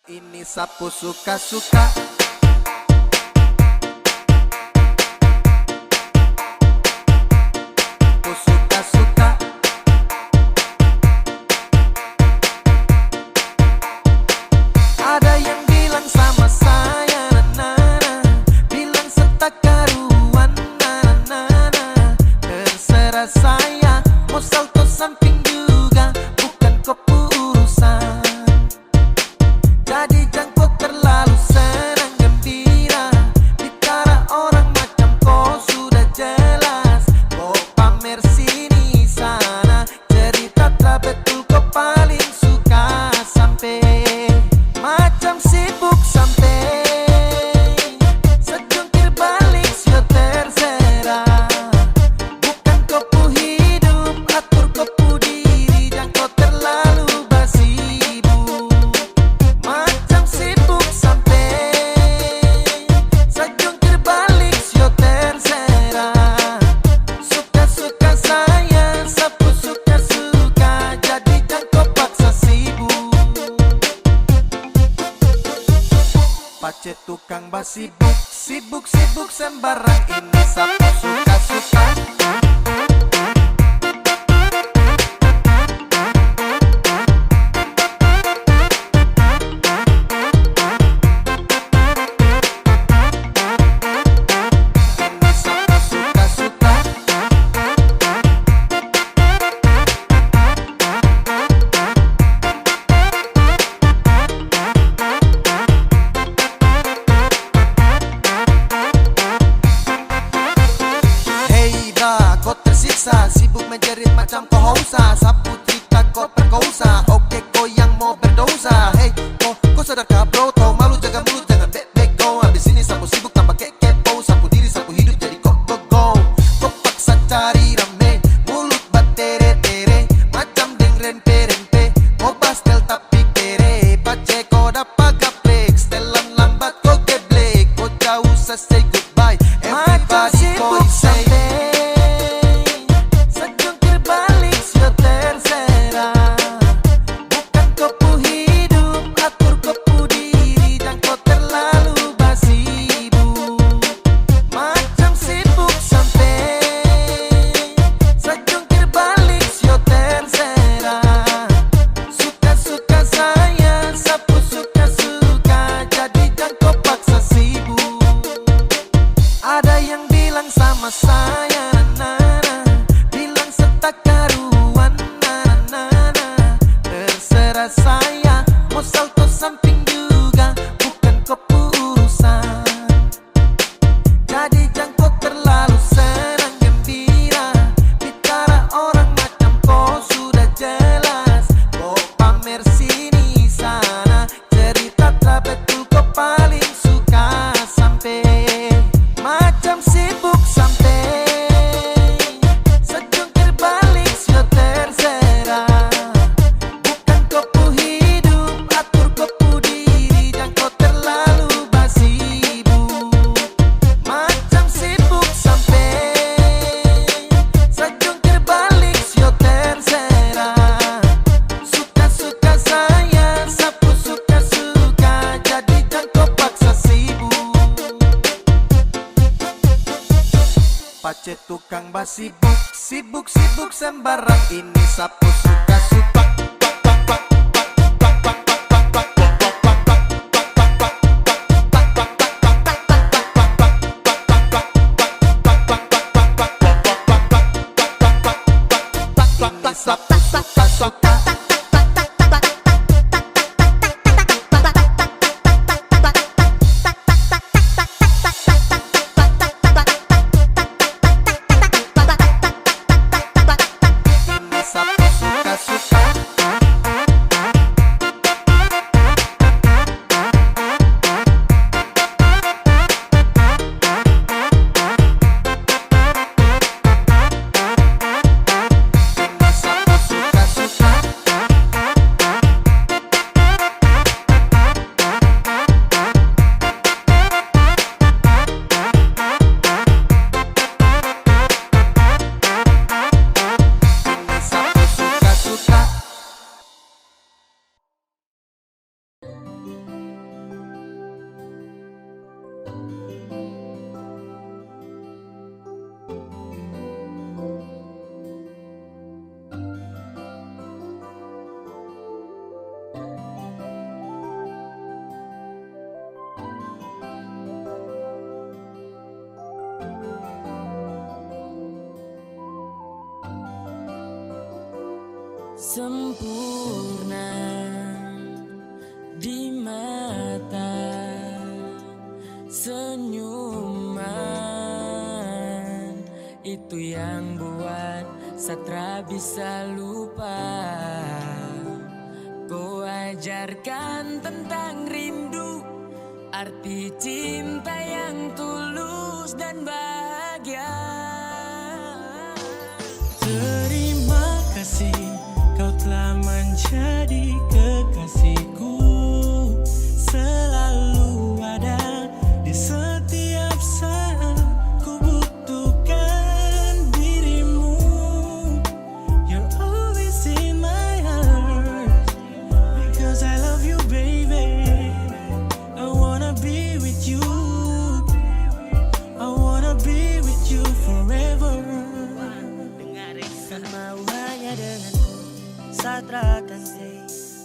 Ini sapu suka-suka. Aku suka-suka. Ada yang bilang sama saya, na-na-na, bilang setak karuan, na-na-na. Terserah saya, mau salto samping juga, bukan keputusan. Jadi jangan terlalu senang gembira, bicara orang macam kau sudah jelas. Kau pamer sini sana, cerita tak betul kau paling suka. Sampai macam sibuk sampai sejungkir balik sio terserah. Bukan kau hidup, atur kau diri, jangan kau terlalu basibuk. Macam sibuk sampai sejungkir balik sio terserah. Suka-suka saya, sapu suka-suka, jadi jangan kau paksa sibuk. Pace tukang basibuk, sibuk-sibuk sembarang, ini sapu suka-suka. Sibuk menjerit macam kau hausa, sapu cerita kau perkosa. Oke kau yang mau berdosa, hey kau sadarkah bro? Tau malu jaga mulut jangan bek go. Abis ini sapu sibuk tambah kepo, sapu diri sapu hidup jadi go. Kau paksa cari rame, mulut batere-tere macam deng rempe-rempe. Kau bastel tapi kere, pace kau dapat gaplek. Setelan lambat kau geblek, kau jauh say goodbye. Everybody kau say sama saya, na-na, bilang setak karuan, na-na-na. Terserah saya, mau salto samping juga, bukan keputusan. Jadi jangan kau terlalu senang gembira, bicara orang macam kau sudah jelas. Kau pamer sini sana, cerita tak betul kau paling suka. Sampai macam sibuk sampai sejungkir balik sio terserah. Bukan kau hidup, atur kau diri, jangan kau terlalu basibuk. Macam sibuk sampai sejungkir balik sio terserah. Suka-suka saya, sapu suka-suka, jadi jangan kau paksa sibuk. Pace tukang basibuk, sibuk-sibuk sembarang, ini sapu suka-suka. Ini sapu suka-suka. Sapu suka-suka. sempurna di mata, senyuman itu yang buat Satra bisa lupa. Kau ajarkan tentang rindu, arti cinta yang tulus dan bahagia. Terima kasih, kau telah menjadi kekasihku. Selalu ada di setiap saat ku butuhkan dirimu. You're always in my heart, because I love you baby. I wanna be with you, I wanna be with you forever. Mau hanya denganku, Satra akan stay.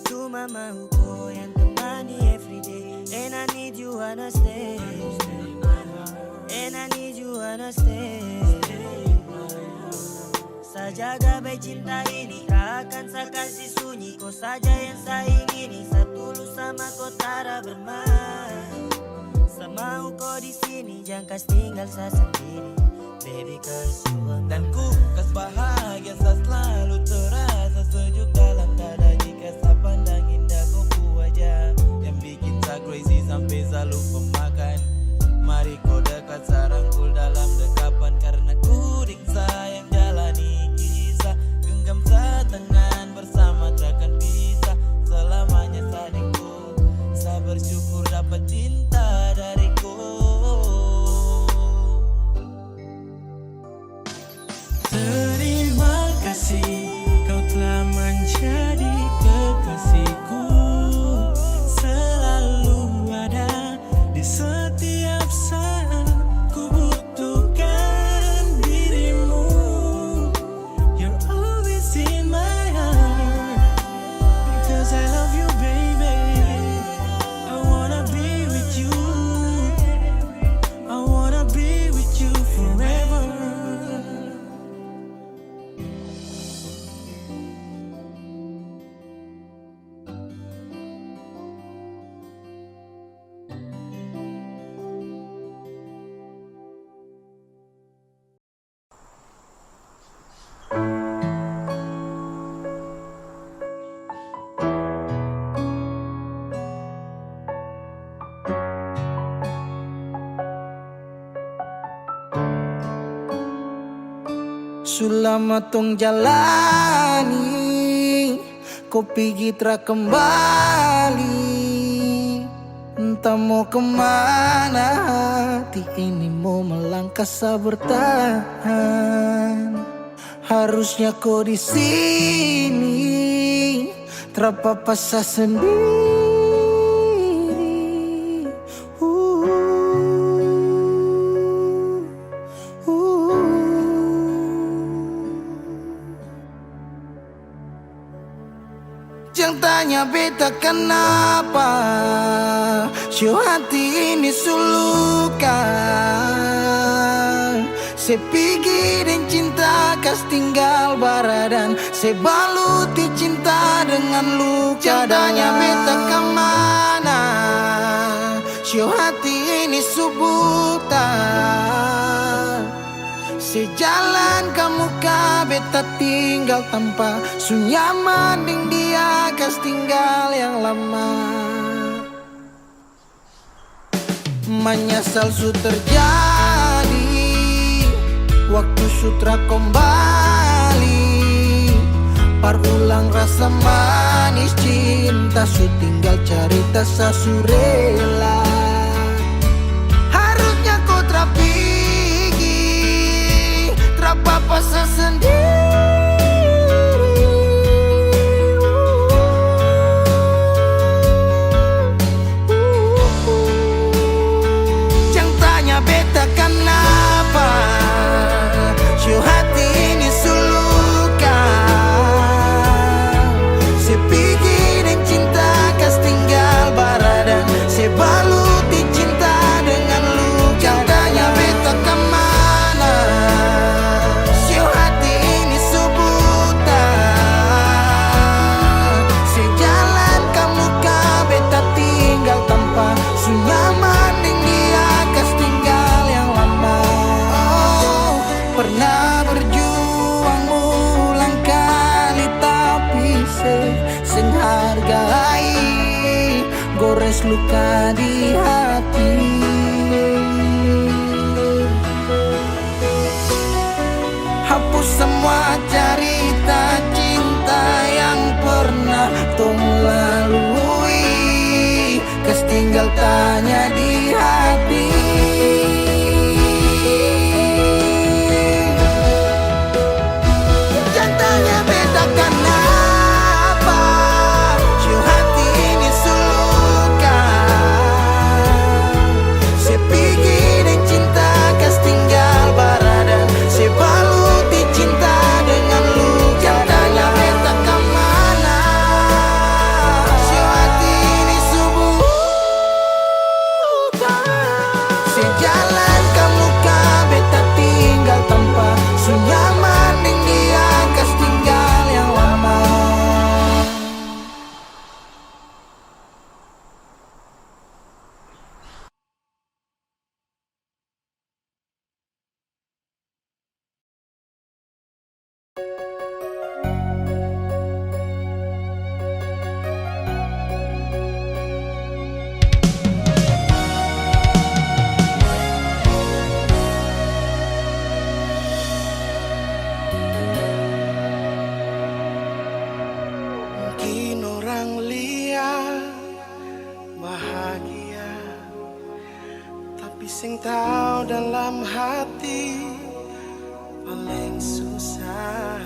Cuma mau kau yang temani everyday. And I need you wanna stay, and I need you wanna stay. Sajaga baik cinta ini, tak akan saya kasih sunyi. Kau saja yang saya ingini, satulus sama kau tara bermain. Semau kau di sini, jangan kas tinggal saya sendiri. Baby cause you are Dan ku kas bahagia saat selalu terasa sejuk dalam dada. Jika saya pandang indah kau wajah yang bikin saya crazy sampai saya lupa makan. Mari kau dekat sarangkul dalam dekapan, karena ku ding sayang jalani kisah. Genggam setangan bersama takkan bisa selamanya sadingku. Saya bersyukur dapat cinta dariku. Terima kasih, kau telah menjadi kekasihku. Selalu ada di setiap saat ku butuhkan dirimu. You're always in my heart, because I love you baby. I wanna be with you, I wanna be with you forever. Selama tong jalani, kau pergi tra kembali. Entah mau kemana, hati ini mau melangkah sa bertahan. Harusnya kau di sini, tra apa-apa sa sendiri. Jangan tanya beta kenapa, show hati ini sulukan. Se pergi dan cinta kas tinggal baradan, se baluti cinta dengan luka. Jadanya beta kemana, show hati ini subutan. Sejalan kamu ka beta tinggal tanpa sunyaman ding dia kas tinggal yang lama. Menyesal su terjadi, waktu sutra kembali. Parulang rasa manis cinta, su tinggal cerita sa su rela. Harusnya kau apa-apa sa sendiri. Jangan tanya beta kenapa, show hati ini sulukan. Se pergi dan cinta kas tinggal baradan, se baluti cinta dengan luka. Jangan tanya beta kemana, hati bales luka di hati. Hapus semua cerita cinta yang pernah tung lalui, kes tinggal tanya di hati. Jangan tanya bedakan apa, si hati ini suluka. Si pikir dan cinta kas tinggal baradan, si balut di cinta dengan luka. Jangan tanya bedakan mana, si hati ini subuka. Sejalan kamu ka beta tinggal tanpa sunyaman deng dia kas tinggal yang lama. Mungkin orang lihat bahagia, tapi sing tahu dalam hati paling susah.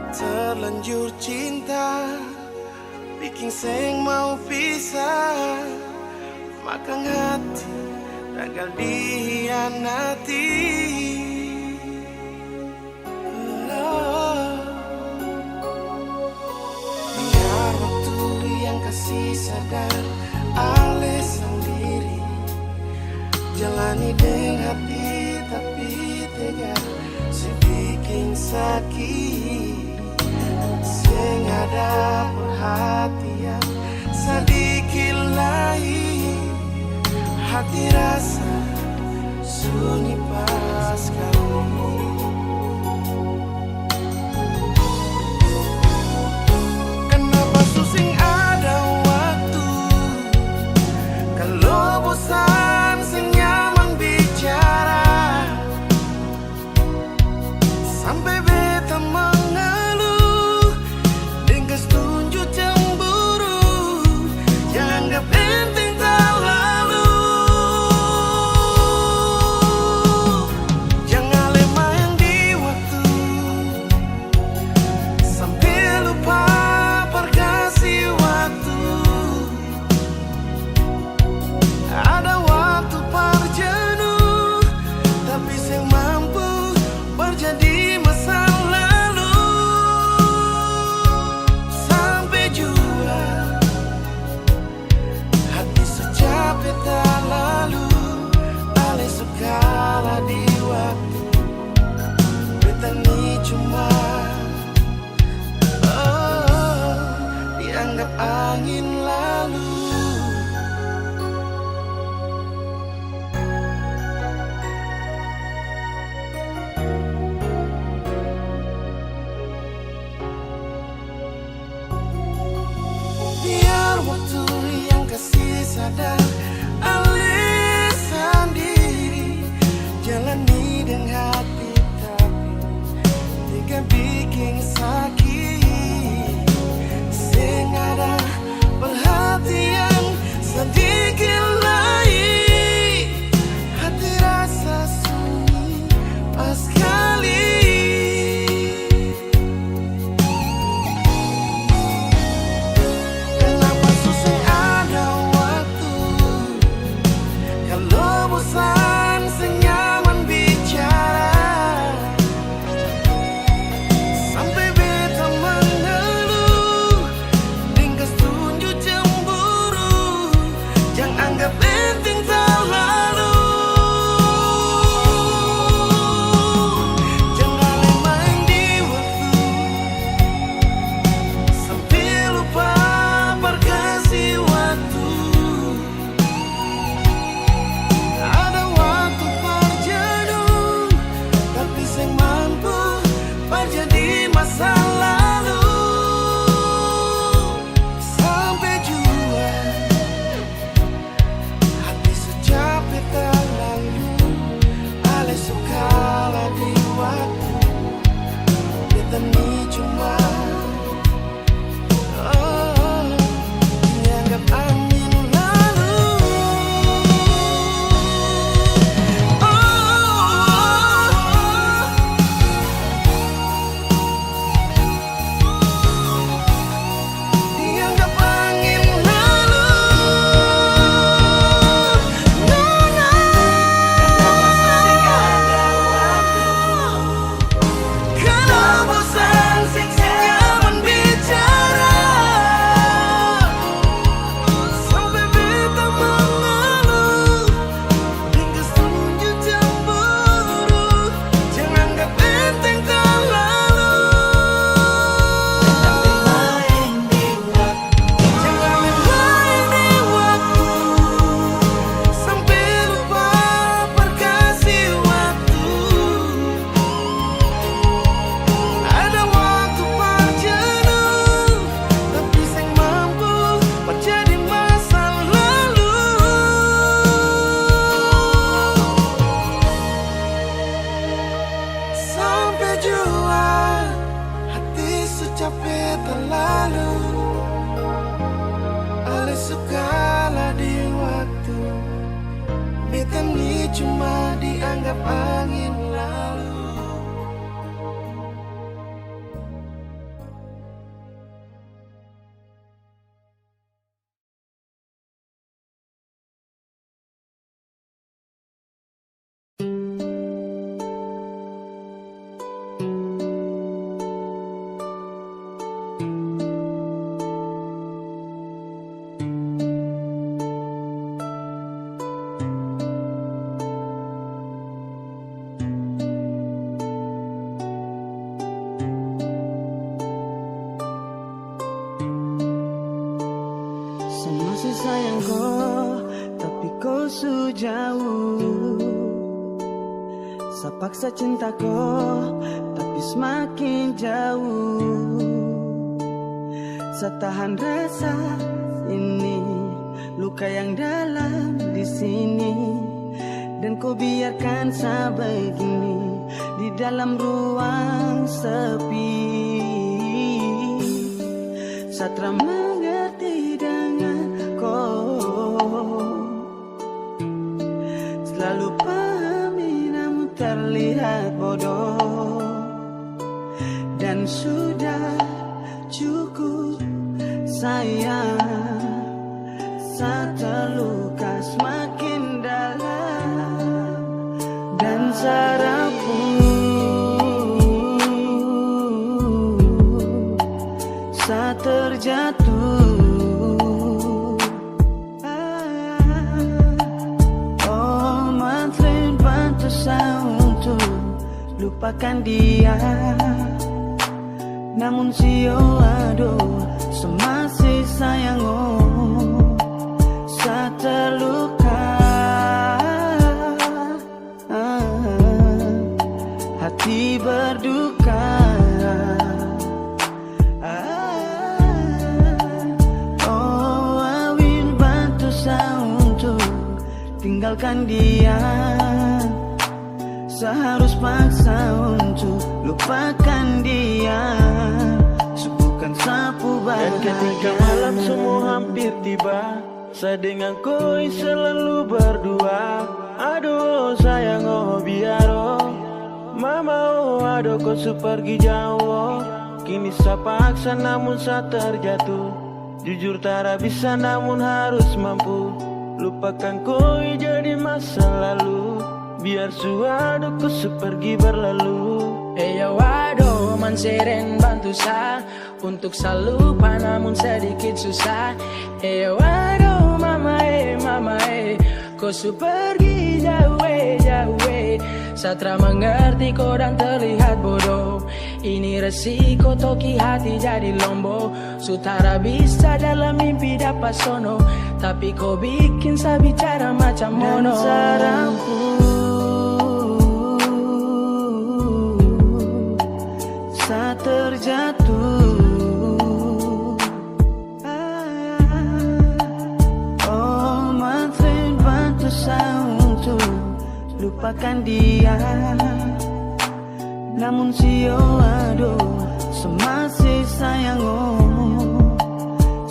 Terlanjur cinta bikin sing mau pisah, makan hati gagal dihianati. Biar waktu yang kasih sadar alih sendiri, jalani dengan hati tapi tega, sebikin sakit. Sing ada perhatian sedikit lain, hati rasa sunyi pas kali. Kenapa susing ada waktu, kalau bosan sing nyaman bicara, sampai beta mengeluh dengan tunjuk cemburu yang gak penting terlalu. Jangan lemah yang di waktu, sampai lupa perkasih waktu. Ada waktu perjenuh, tapi saya mampu berjadi masa lalu. Sampai jua hati secapek tak lalu, alih segala di waktu. Beta ni cuma dianggap angin lalu. Biar waktu yang kasih sadar alih sendiri, jalani dengan hati tapi tiga bikin sakit. Sing ada perhatian sedikit lain, hati rasa sunyi pas kali. Kenapa susah ada waktu, kalau bosan senyaman bicara, sampai beta mengeluh dengan tunjuk cemburu. Jangan anggap sukalah di waktu beta ni cuma dianggap angin lalu. Masih sayang kau, tapi kau su jauh. Saya paksa cinta kau, tapi semakin jauh. Saya tahan rasa ini, luka yang dalam di sini, dan kau biarkan saya begini di dalam ruang sepi. Saya mengerti dengan selalu pahami namun terlihat bodoh, dan sudah cukup sayang. Saya terluka semakin dalam, dan saya rapuh. Saya terjatuh. Untuk lupakan dia, namun sio aduh semasih sayang, saya terluka. Hati berduka. Oh, Awin bantu saya untuk tinggalkan dia. Saya harus paksa untuk lupakan dia, subuhkan sapu bahagia. Dan ketika malam semua hampir tiba, saya dengan koi selalu berdua. Aduh sayang oh biar oh, mama oh aduh kau su pergi jauh oh. Kini saya paksa namun saya terjatuh. Jujur tak bisa namun harus mampu lupakan koi jadi masa lalu. Biar suaduku sepergi berlalu. Waduh manseren bantu saya untuk selalu lupa namun sedikit susah. Waduh mama kau su pergi jauh jauh. Saya mengerti kau dan terlihat bodoh. Ini resiko toki hati jadi lombok. Sutara bisa dalam mimpi dapat sono, tapi kau bikin saya bicara macam mono. Dan sarangku saya terjatuh. Oh Matrin bantu saya untuk lupakan dia, namun sio aduh semasih sayang,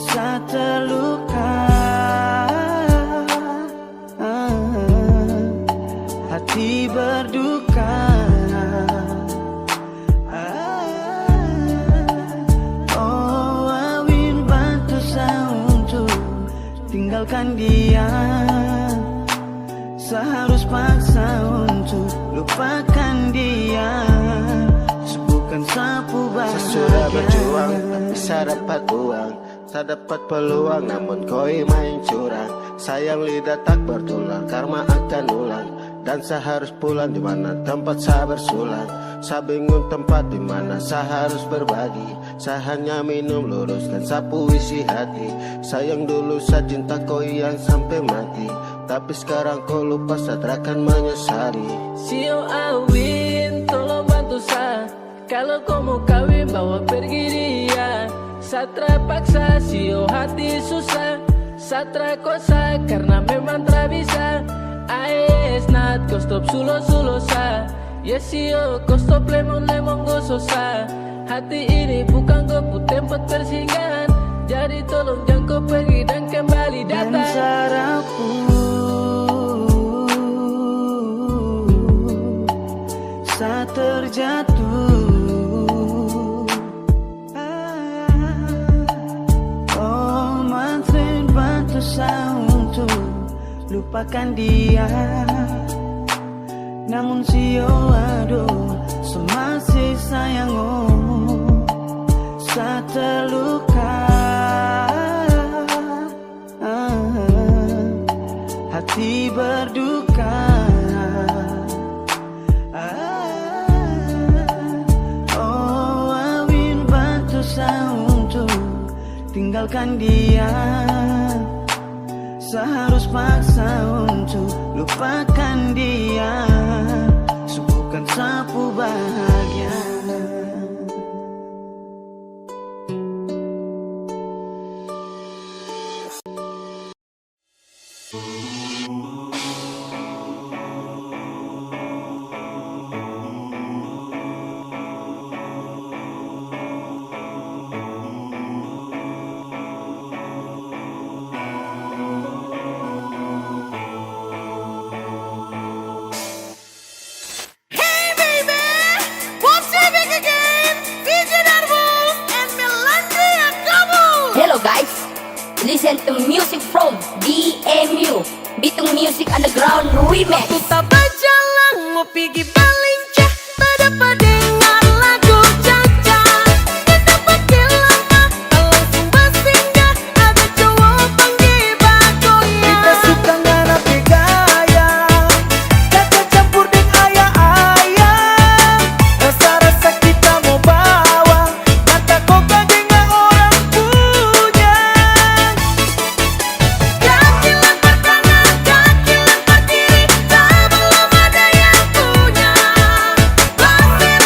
saya terluka. Hati berduka. Oh Awin bantu saya untuk tinggalkan dia. Saya harus paksa untuk lupakan dia, subuhkan sapu bahagia. Saya sudah berjuang tapi saya dapat uang, saya dapat peluang namun koi main curang. Sayang lidah tak bertulang, karma akan ulang. Dan saya harus pulang di mana tempat saya bersulang. Saya bingung tempat di mana saya harus berbagi. Saya hanya minum luruskan sapu isi hati. Sayang dulu saya cinta koi yang sampai mati, tapi sekarang kau lupa saya akan menyesali. Sio Awin tolong bantu saya, kalau kau mau kawin bawa pergi dia. Saya terpaksa sio hati susah, saya terkosa karena memang tak bisa. Aes nat kau stop sulo sa. Yes sio kau stop lemon gososa. Hati ini bukan kau tempat persinggahan, jadi tolong jangan kau pergi dan kembali. berusaha untuk lupakan dia, namun sio aduh semasih sayang saat terluka. Hati berduka. Oh, Awin berusaha untuk tinggalkan dia, seharus paksa untuk lupakan dia, subuhkan sapu bahagia. Hello guys, listen to music from DMU, Bitung Music Underground Remix. Aku tak berjalan mau pergi balincah, tak dapat dengar lagu Caca. Tak dapat lama, tak langsung bersinggah, ada cowok panggil bagonya. Kita suka nganapi gaya, Caca campur dengan ayah-ayah. Rasa-rasa kita mau bawa, mata koka dengan orang punya. Kaki lempar kanan, kaki lempar kiri, tak belum ada yang punya. Pasir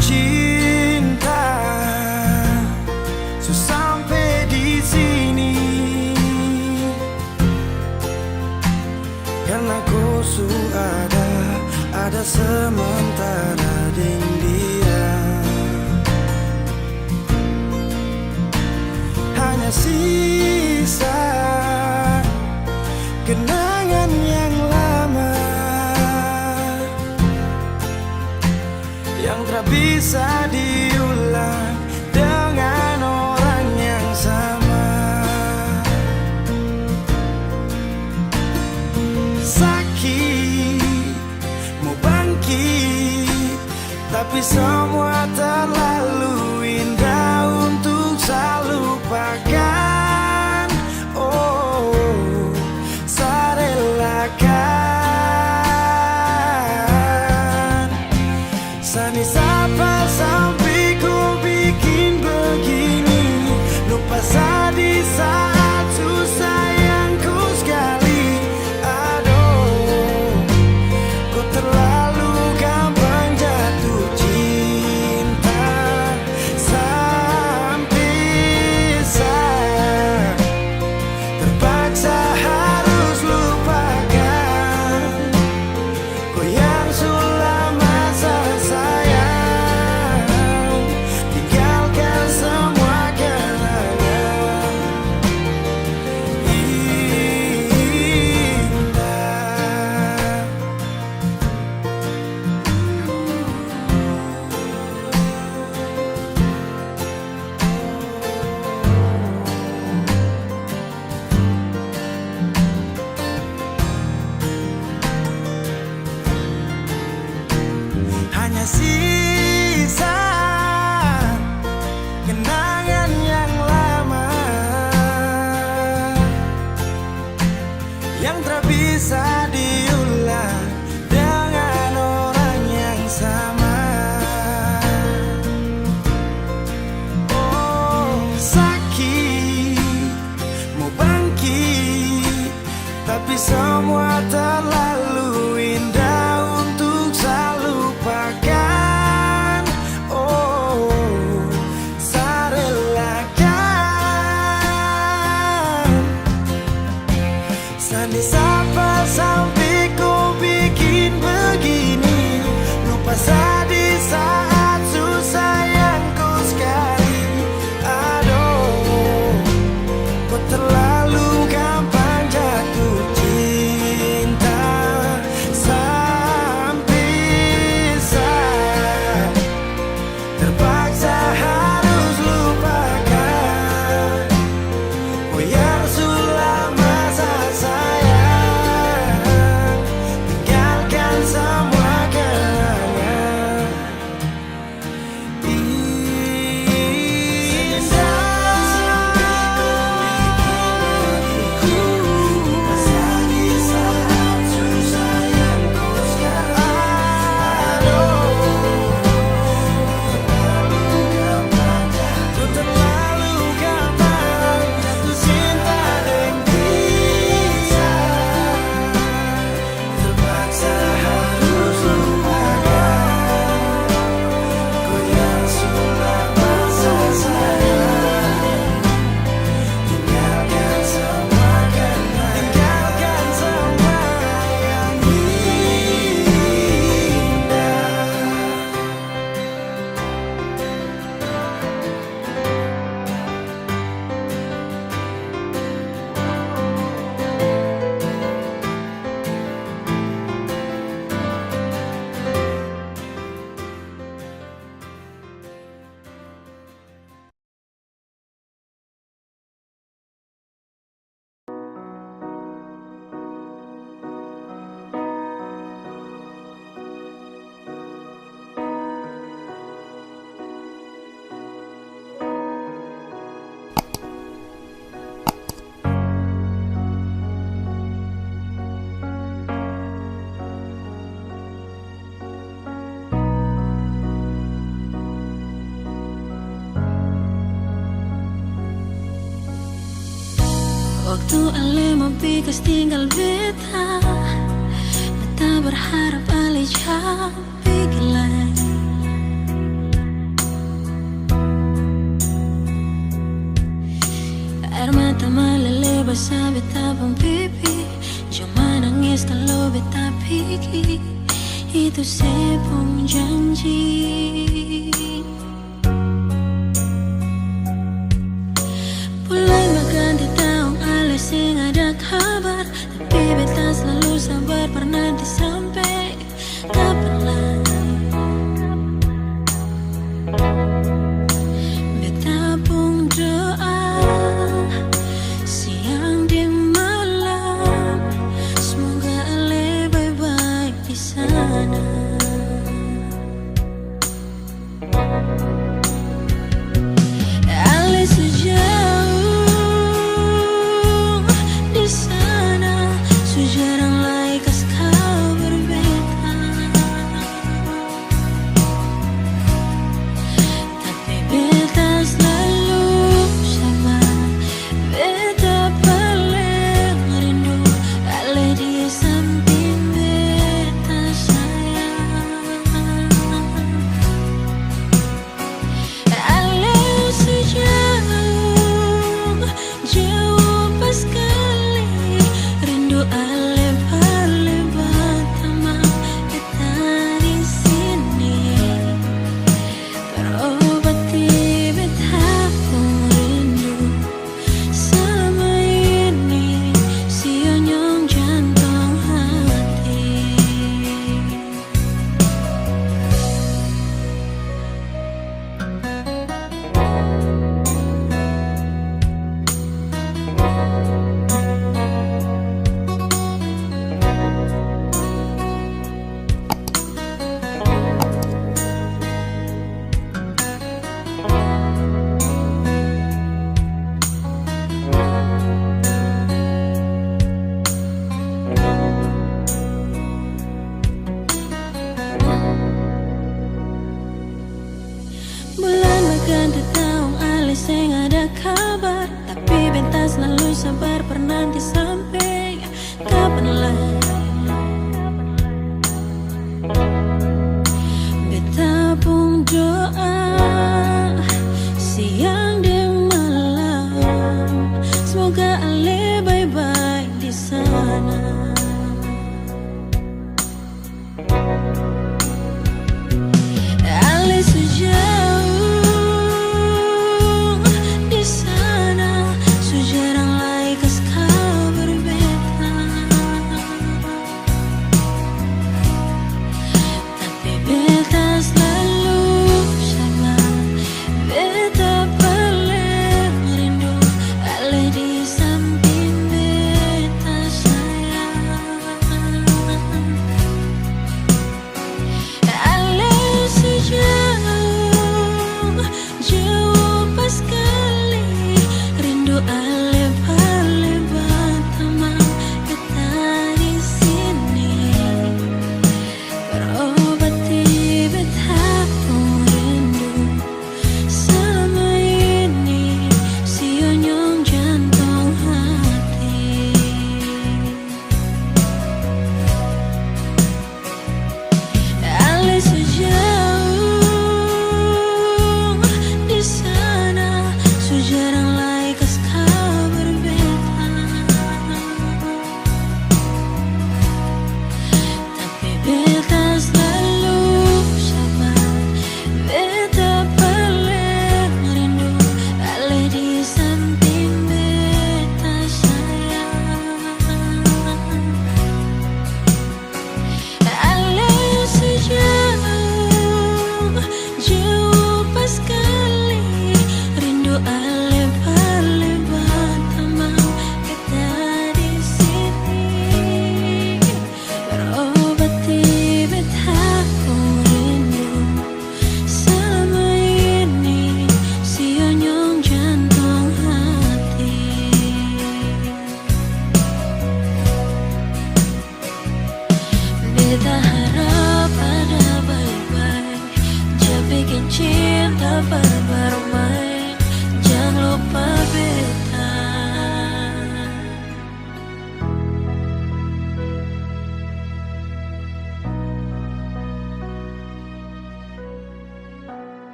cinta sampai di sini karena kau ada sementara dengan dia. Hanya sisa kenangan yang lama yang tak bisa diulang dengan orang yang sama. Sakit mau bangkit, tapi semua terlalu indah untuk saya lupakan. Oh, saya relakan. Sani sapa sampai ku bikin begini, lupa di saat susah yang ku sekali. Aduh, ku terlalu gampang jatuh cinta sampai saya terpaksa harus lupakan kau yang sudah masa sayang, tinggalkan semua kenangan indah. Hanya sisa kenangan yang lama yang tak bisa diulang dengan orang yang sama. Oh, sakit mau bangkit, tapi semua terlalu indah untuk saya lupakan. Oh, saya relakan. Sani sapa sampai ku bikin begini, lupa di saat susah yang ku sekali. Aduh, kau terlalu gampang jatuh cinta sampai saya terpaksa harus lupakan kau yang sudah masa sayang, tinggalkan semua kenangan Waktu ale mau pikas tinggal beta berharap ale jauh pergi lagi. mata malele basah beta pun pipi, cuma nangis kalau beta pikir itu sepung janji. Mulai berganti tahun alis sing ada kabar, tapi beta selalu sabar pernah disampai kapan lagi. Beta pun doa siang di malam, semoga ale baik-baik di sana. Ale sejauh di sana, sejarang laikas kau berbeda. Tapi beta selalu sama, beta paling rindu ale di samping beta sayang. Ale sejauh jauh pas sekali, rindu ale paling pertama beta di sini. Terobati beta pun rindu selama ini, sionyong jantung hati. Bulan berganti tahun alis sing ada kabar, tapi beta selalu sabar pernah disampai kapan lagi. Beta pun doa siang dan malam, semoga ale baik-baik di sana. Ale sejauh di sana, sejarang laikas kau berbeda. Tapi beta selalu sama, beta paling rindu ale di samping beta sayang.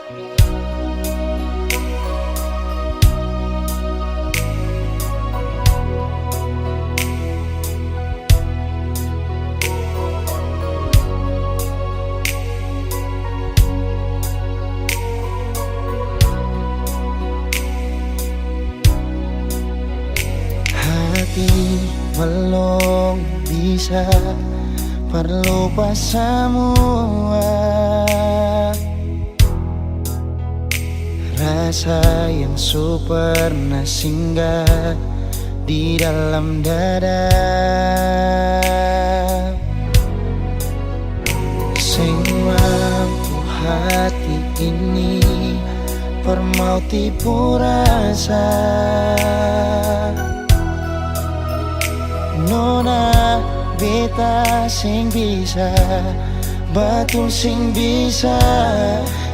Hati belum bisa berlupa semua rasa yang pernah singgah di dalam dada. Sing mampu hati ini permau tipu rasa. Nona beta sing bisa, betul sing bisa,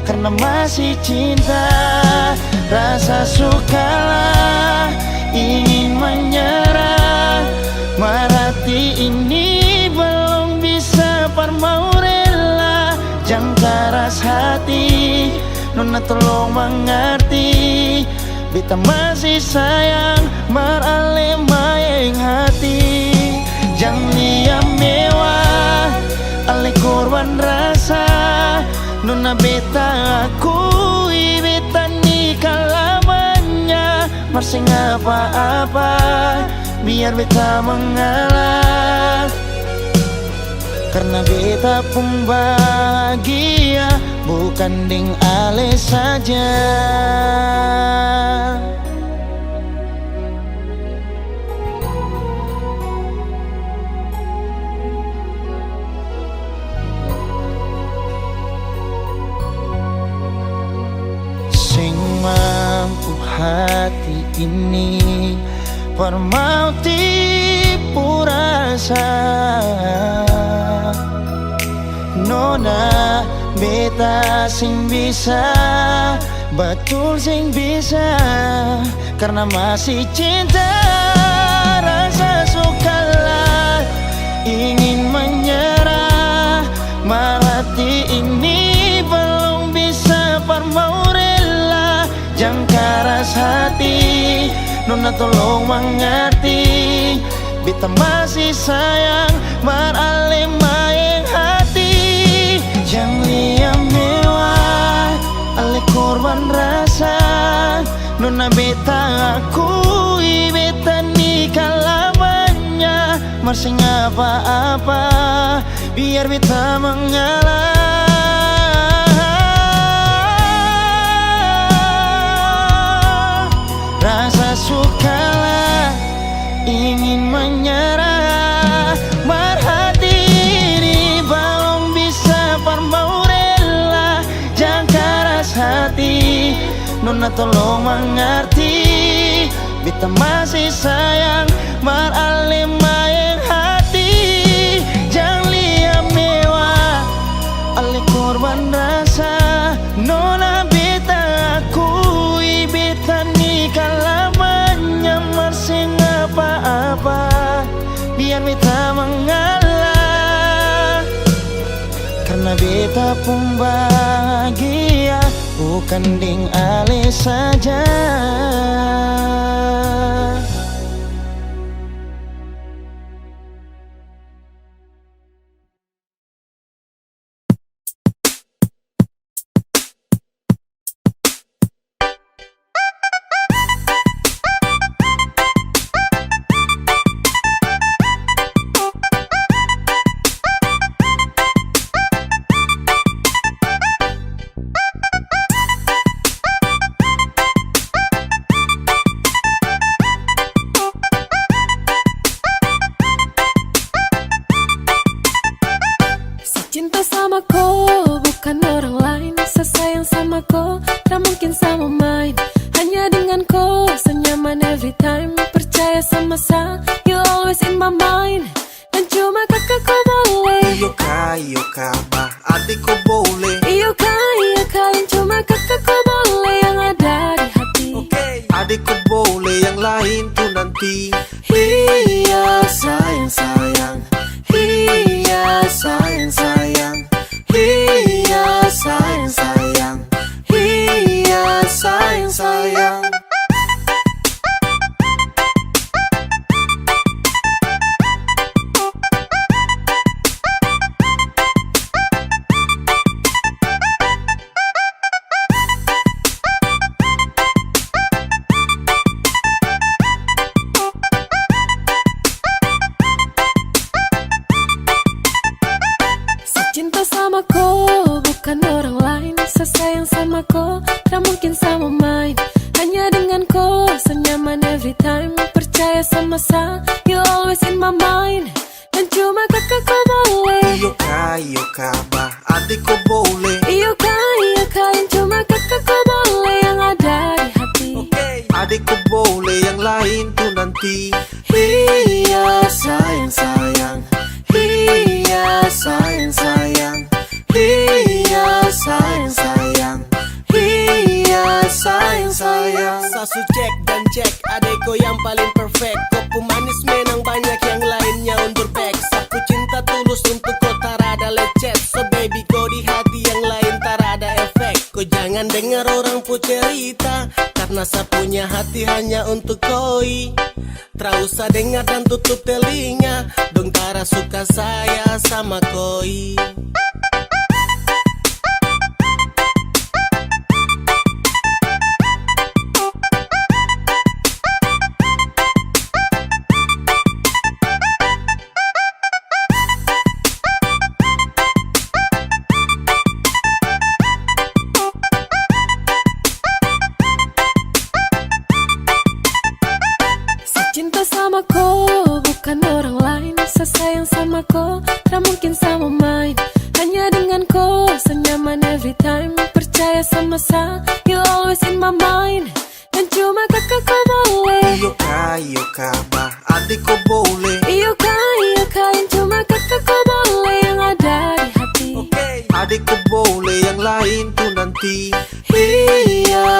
karena masih cinta. Rasa sukalah ingin menyerah, merhati ini belum bisa parmau rela. Jangan keras hati, Nona tolong mengerti, beta masih sayang merale mayang hati. Jangan liam mewah ale korban rasa, Nona beta akui beta nikah lamanya. Masih apa-apa biar beta mengalah, karena beta pun bahagia bukan ding ale saja. Sing mampu hati ini permau tipu rasa. Nona beta sing bisa, betul sing bisa, karena masih cinta. Rasa sukalah ingin menyerah, merhati ini belum bisa parmau rela. Jangan keras hati, Nona tolong mengerti, beta masih sayang merale mayang hati. Jangan liam mewah ale korban rasa, Nona beta akui beta nikah lamanya. Masih apa-apa biar beta mengalah, rasa sukalah ingin menyerah, merhati ini belum bisa parmau rela. Jangan keras hati, Nona tolong mengerti, beta masih sayang merale mayang hati. Jangan liam mewah ale korban rasa, Nona beta akui beta nikah lamanya. Masih apa-apa biar beta mengalah, karena beta pun bahagia bukan ding ale saja. Cinta sama ko, bukan orang lain. Sesayang sama ko, tak mungkin sama main. Hanya dengan ko, senyaman every time. Percaya sama sa, you always in my mind. Dan cuma kakak ko boleh. Iyo ka, bah adik ko boleh. Iyo kalian cuma kakak ko boleh yang ada di hati. Adik ko boleh, yang lain tuh nanti. Iya sayang, iya sayang, iya sayang, iya mungkin sama main. Hanya dengan kau senyaman every time. Percaya sama sa, you always in my mind. Dan cuma kakak kau boleh. Iyo kah, bah adik kau boleh. Iyo kah, yang cuma kakak kau boleh. Yang ada di hati. Adik kau boleh, yang lain tuh nanti. Iya Sayang, sayang. Iya sayang, sayang. Iya sayang, sayang. Iya sayang, sayang. Sasu cek dan cek, adeko yang paling perfect. Kau pemanis menang banyak yang lainnya undur back. Sapu cinta tulus untuk kau tarada lecet. So baby kau di hati yang lain tarada efek. Kau jangan dengar orang pun cerita, karena sapunya hati hanya untuk koi. Tak usah dengar dan tutup telinga, dong tara suka saya sama koi. Cinta sama kau, bukan orang lain. Sesayang sama kau, tak mungkin sama main. Hanya dengan kau, senyaman every time. Percaya sama sa, you always in my mind. Dan cuma kakak kau boleh. Iyo kah, bah adik kau boleh. Iyo kah, yang cuma kakak kau boleh. Yang ada di hati. Adik kau boleh, yang lain tuh nanti. Iya